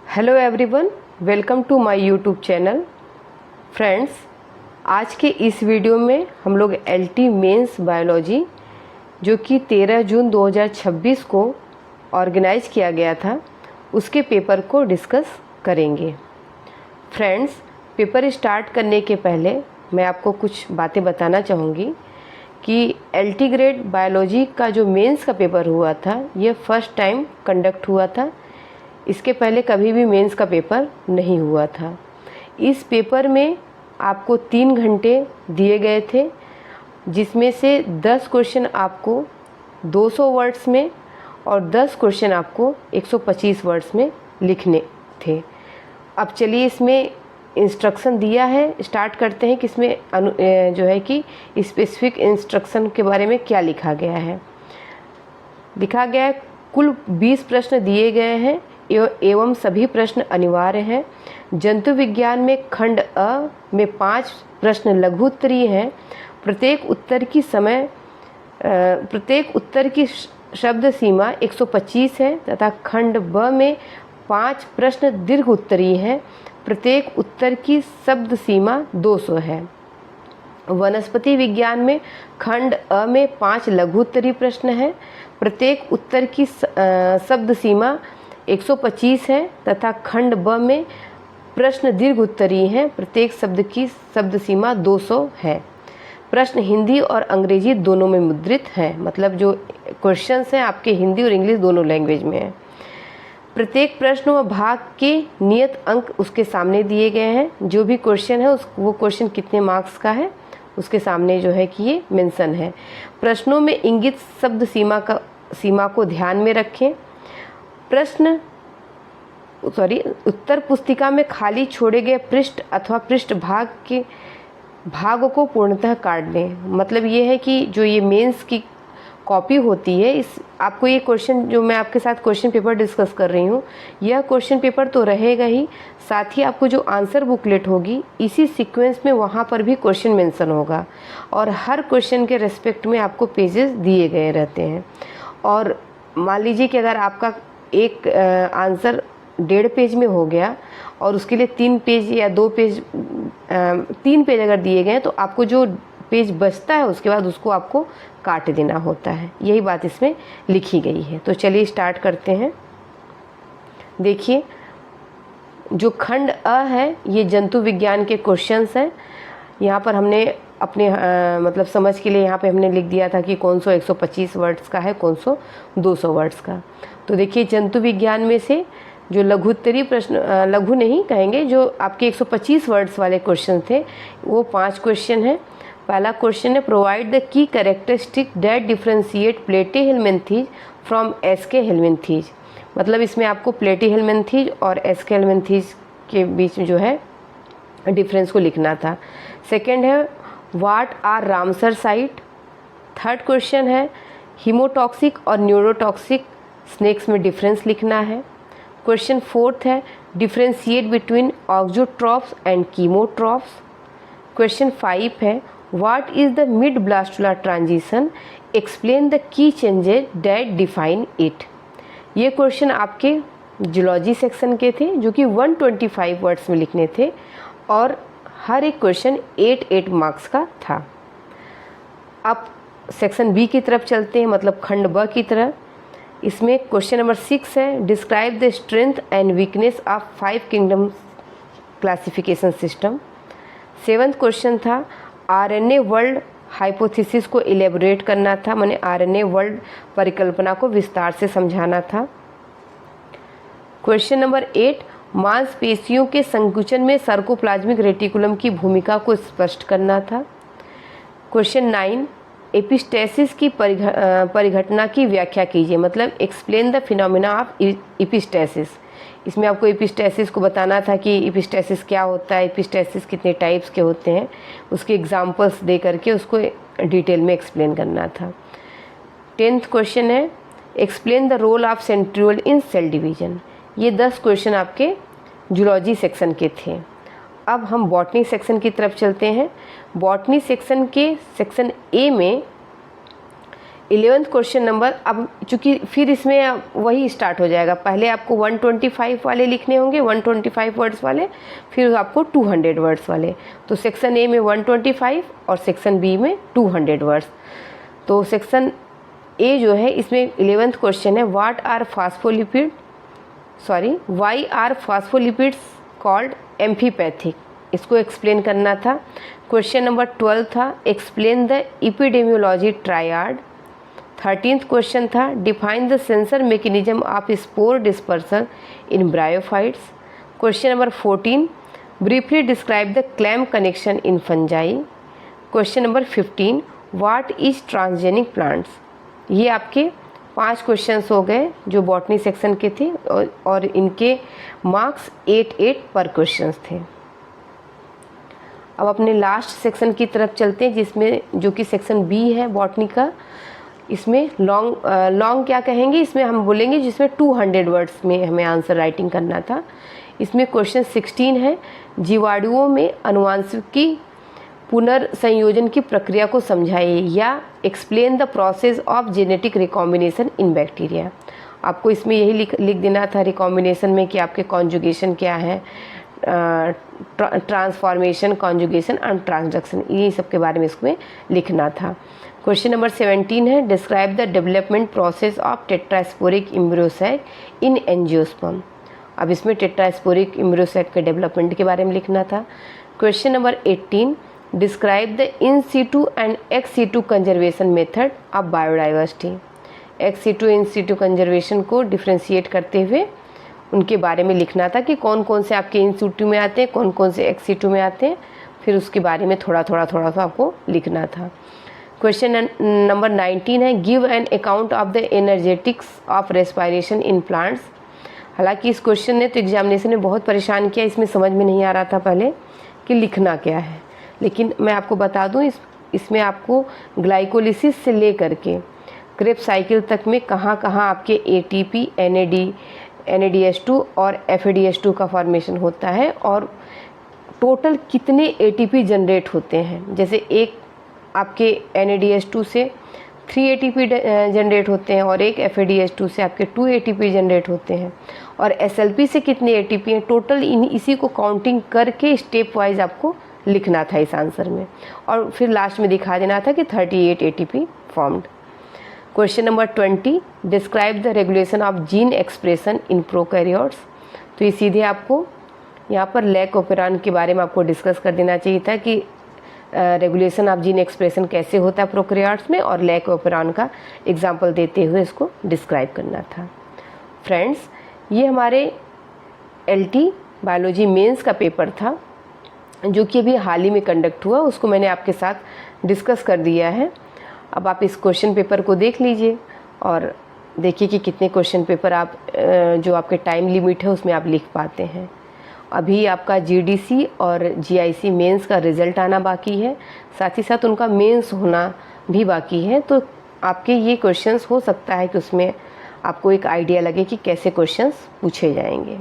Hello everyone, welcome to my YouTube channel. Friends, आज के इस वीडियो में हम लोग एलटी मेंस बायोलॉजी जो कि 13 जून 2026 को ऑर्गेनाइज किया गया था, उसके पेपर को डिस्कस करेंगे। फ्रेंड्स, पेपर स्टार्ट करने के पहले मैं आपको कुछ बातें बताना चाहूँगी कि एलटी ग्रेड बायोलॉजी का जो मेंस का पेपर हुआ था, ये फर्स्ट टाइम कंडक्ट हुआ था। इसके पहले कभी भी मेंस का पेपर नहीं हुआ था। इस पेपर में आपको 3 घंटे दिए गए थे, जिसमें से 10 क्वेश्चन आपको 200 वर्ड्स में और 10 क्वेश्चन आपको 125 वर्ड्स में लिखने थे। अब चलिए इसमें इंस्ट्रक्शन दिया है, स्टार्ट करते हैं कि इसमें जो है कि स्पेसिफिक इंस्ट्रक्शन के बारे में क्या लिखा गया है। लिखा गया है कुल 20 प्रश्न दिए गए हैं एवं सभी प्रश्न अनिवार्य हैं। जंतु विज्ञान में खंड अ में 5 प्रश्न लघु उत्तरीय हैं। प्रत्येक उत्तर की शब्द सीमा 125 है तथा खंड ब में 5 प्रश्न दीर्घ उत्तरीय हैं। प्रत्येक उत्तर की शब्द सीमा 200 है। वनस्पति विज्ञान में खंड अ में 5 लघु उत्तरीय प्रश्न हैं। प्रत्येक उत्तर की शब्द सीमा 125 है तथा खंड ब में प्रश्न दीर्घ उत्तरीय हैं। प्रत्येक शब्द की शब्द सीमा 200 है। प्रश्न हिंदी और अंग्रेजी दोनों में मुद्रित हैं, मतलब जो क्वेश्चंस हैं आपके हिंदी और इंग्लिश दोनों लैंग्वेज में हैं। प्रत्येक प्रश्न व भाग के नियत अंक उसके सामने दिए गए हैं। जो भी क्वेश्चन है वो क्वेश्चन कितने मार्क्स का है उसके सामने जो है कि ये मेंशन है। प्रश्नों में इंगित शब्द सीमा को ध्यान में रखें। उत्तर पुस्तिका में खाली छोड़े गए पृष्ठ अथवा पृष्ठ भाग को पूर्णतः काट दें। मतलब ये है कि जो ये मेंस की कॉपी होती है, इस आपको ये क्वेश्चन जो मैं आपके साथ क्वेश्चन पेपर डिस्कस कर रही हूँ, यह क्वेश्चन पेपर तो रहेगा ही, साथ ही आपको जो आंसर बुकलेट होगी इसी सीक्वेंस में वहाँ पर भी क्वेश्चन मेंशन होगा और हर क्वेश्चन के रेस्पेक्ट में आपको पेजेस दिए गए रहते हैं। और मान लीजिए कि अगर आपका एक आंसर 1.5 पेज में हो गया और उसके लिए 3 पेज या 2 पेज 3 पेज अगर दिए गए तो आपको जो पेज बचता है उसके बाद उसको आपको काट देना होता है। यही बात इसमें लिखी गई है। तो चलिए स्टार्ट करते हैं। देखिए, जो खंड अ है ये जंतु विज्ञान के क्वेश्चंस हैं। यहाँ पर हमने अपने मतलब समझ के लिए यहाँ पे हमने लिख दिया था कि कौन सा 125 वर्ड्स का है, कौन सा 200 वर्ड्स का। तो देखिए, जंतु विज्ञान में से जो लघु उत्तरीय प्रश्न, लघु नहीं कहेंगे, जो आपके 125 वर्ड्स वाले क्वेश्चन थे वो 5 क्वेश्चन हैं। पहला क्वेश्चन है, provide the key characteristic that differentiate platyhelminthes from aschelminthes. मतलब इसमें आपको प्लेटीहेल्मिन्थीज और एस्के हेल्मिन्थीज के बीच में जो है डिफरेंस को लिखना था। सेकेंड है, what are Ramsar site. Third question है, हीमोटॉक्सिक और न्यूरोटॉक्सिक स्नेक्स में डिफरेंस लिखना है। क्वेश्चन फोर्थ है, differentiate between auxotrophs and chemotrophs. Question 5 है, what is the mid blastula transition, explain the key changes that define it. ये question आपके zoology section के थे जो कि 125 वर्ड्स में लिखने थे और हर एक क्वेश्चन 8 मार्क्स का था। अब सेक्शन बी की तरफ चलते हैं, मतलब खंड ब की तरफ। इसमें क्वेश्चन नंबर 6 है, describe the strength and weakness of 5 kingdom classification system. 7th question था, आरएनए वर्ल्ड हाइपोथेसिस को इलेबोरेट करना था, माने आरएनए वर्ल्ड परिकल्पना को विस्तार से समझाना था। क्वेश्चन नंबर 8, मांसपेशियों के संकुचन में सर्कोप्लाज्मिक रेटिकुलम की भूमिका को स्पष्ट करना था। क्वेश्चन 9, एपिस्टेसिस की परिघटना की व्याख्या कीजिए, मतलब explain the phenomena of epistasis. इसमें आपको एपिस्टेसिस को बताना था कि एपिस्टेसिस क्या होता है, एपिस्टेसिस कितने टाइप्स के होते हैं, उसके एग्जांपल्स दे करके उसको डिटेल में एक्सप्लेन करना था। 10th क्वेश्चन है, explain the role of centriole in cell division. ये 10 क्वेश्चन आपके जूलॉजी सेक्शन के थे। अब हम बॉटनी सेक्शन की तरफ चलते हैं। बॉटनी सेक्शन के सेक्शन ए में 11th क्वेश्चन नंबर, अब चूँकि फिर इसमें वही स्टार्ट हो जाएगा, पहले आपको 125 वाले लिखने होंगे, 125 वर्ड्स वाले, फिर आपको 200 वर्ड्स वाले। तो सेक्शन ए में 125 और सेक्शन बी में 200 वर्ड्स। तो सेक्शन ए जो है इसमें 11th क्वेश्चन है, why are phospholipids called amphipathic, इसको एक्सप्लेन करना था। क्वेश्चन नंबर 12 था, explain the epidemiology triad. 13th question था, define the censer mechanism of spore dispersal in bryophytes. Question number 14, briefly describe the clamp connection in fungi. Question number 15, what is transgenic plants. ये आपके 5 questions हो गए जो botany section के थे और इनके मार्क्स 8 पर क्वेश्चंस थे। अब अपने लास्ट सेक्शन की तरफ चलते हैं, जिसमें जो कि सेक्शन बी है बॉटनी का। इसमें लॉन्ग क्या कहेंगे, इसमें हम बोलेंगे जिसमें 200 वर्ड्स में हमें आंसर राइटिंग करना था। इसमें क्वेश्चन 16 है, जीवाणुओं में आनुवंशिकी पुनर्संयोजन की प्रक्रिया को समझाइए या explain the process of genetic recombination in bacteria. आपको इसमें यही लिख देना था रिकॉम्बिनेशन में कि आपके कॉन्जुगेशन क्या है, ट्रांसफॉर्मेशन, कॉन्जुगेशन एंड ट्रांसडक्शन, ये सब के बारे में इसमें लिखना था। क्वेश्चन नंबर 17 है, describe the development process of tetrasporic embryo sac in angiosperm. अब इसमें टेट्रास्पोरिक एम्ब्रियोसैक के डेवलपमेंट के बारे में लिखना था। Question number 18, describe the in situ and ex situ conservation method of biodiversity. Ex situ in situ conservation को डिफ्रेंशिएट करते हुए उनके बारे में लिखना था कि कौन कौन से आपके इन सीटू में आते हैं, कौन कौन से एक्स सीटू में आते हैं, फिर उसके बारे में थोड़ा सा आपको लिखना था। क्वेश्चन नंबर 19 है, give an account of the energetics of respiration in plants. हालांकि इस क्वेश्चन ने तो एग्जामिनेशन में बहुत परेशान किया, इसमें समझ में नहीं आ रहा था पहले कि लिखना क्या है, लेकिन मैं आपको बता दूं इसमें आपको ग्लाइकोलिसिस से लेकर के क्रेब्स साइकिल तक में कहाँ आपके ATP, NADH2 और FADH2 का फॉर्मेशन होता है और टोटल कितने ATP जनरेट होते हैं। जैसे एक आपके NADH2 से 3 ATP जनरेट होते हैं और एक FADH2 से आपके 2 ATP जनरेट होते हैं, और SLP से कितने ATP हैं टोटल, इसी को काउंटिंग करके स्टेप वाइज आपको लिखना था इस आंसर में, और फिर लास्ट में दिखा देना था कि 38 ATP formed. Question number 20, describe the regulation of gene expression in prokaryotes. तो ये सीधे आपको यहाँ पर लैक ऑपेरॉन के बारे में आपको डिस्कस कर देना चाहिए था कि रेगुलेशन ऑफ जीन एक्सप्रेशन कैसे होता है प्रोकैरियोट्स में, और लैक ऑपेरॉन का एग्जाम्पल देते हुए इसको डिस्क्राइब करना था। फ्रेंड्स, ये हमारे LT बायोलॉजी मेंस का पेपर था जो कि अभी हाल ही में कंडक्ट हुआ, उसको मैंने आपके साथ डिस्कस कर दिया है। अब आप इस क्वेश्चन पेपर को देख लीजिए और देखिए कि कितने क्वेश्चन पेपर आप जो आपके टाइम लिमिट है उसमें आप लिख पाते हैं। अभी आपका GDC और GIC मेंस का रिज़ल्ट आना बाकी है, साथ ही साथ उनका मेंस होना भी बाकी है। तो आपके ये क्वेश्चंस हो सकता है कि उसमें आपको एक आइडिया लगे कि कैसे क्वेश्चंस पूछे जाएंगे।